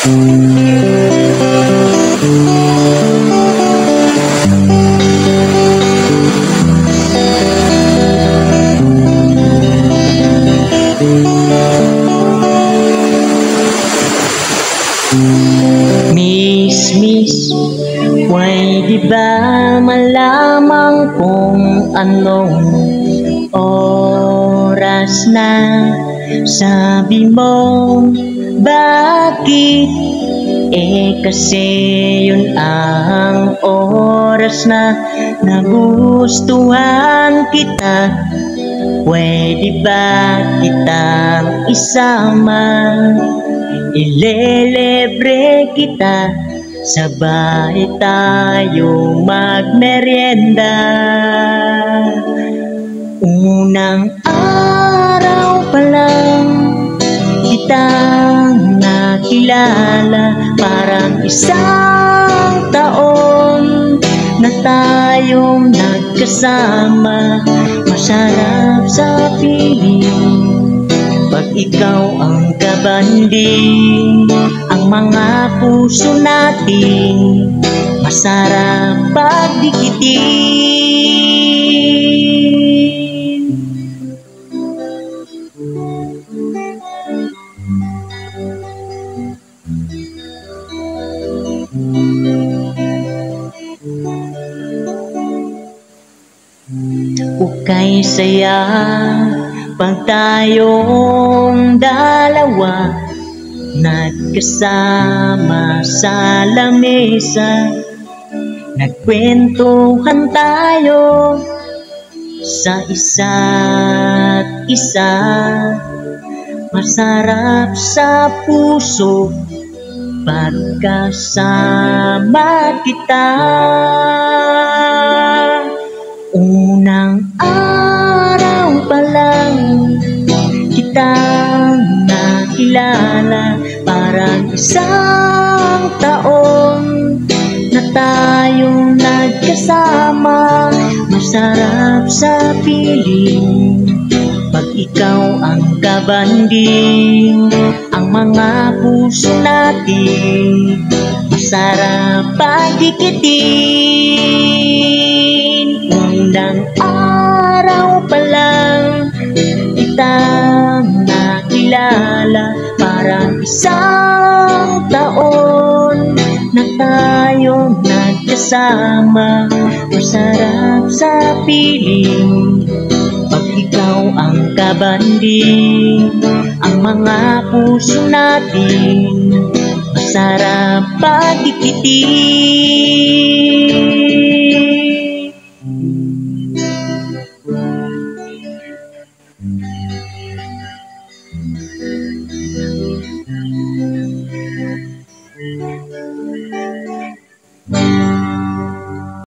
Miss, pwede ba malaman kung anong oras na? Sabi mo, bakit? Kasi yun ang oras na nagustuhan kita. Pwede ba kitang isama? Ilelebre kita, sabay tayo magmerienda. Unang araw pa lang kitang nakilala, parang isang taon na tayong nagkasama. Masarap sa piling pag ikaw ang kabanding, ang mga puso natin masarap pagdikitin. Ukay saya pag tayong dalawa nagkasama sa lamesa, nagkwentuhan tayo sa isa't isa. Masarap sa puso pagkasama kita. Unang araw pa lang kitang nakilala, parang isang taon na tayong nagkasama. Masarap sa piling pag ikaw ang kabanding, ang mga puso natin masarap pagdikitin. Unang araw pa lang kitang nakilala, parang isang taon na tayong nagkasama. Masarap sa piling pag ikaw ang kabanding, ang mga puso natin masarap pagdikitin.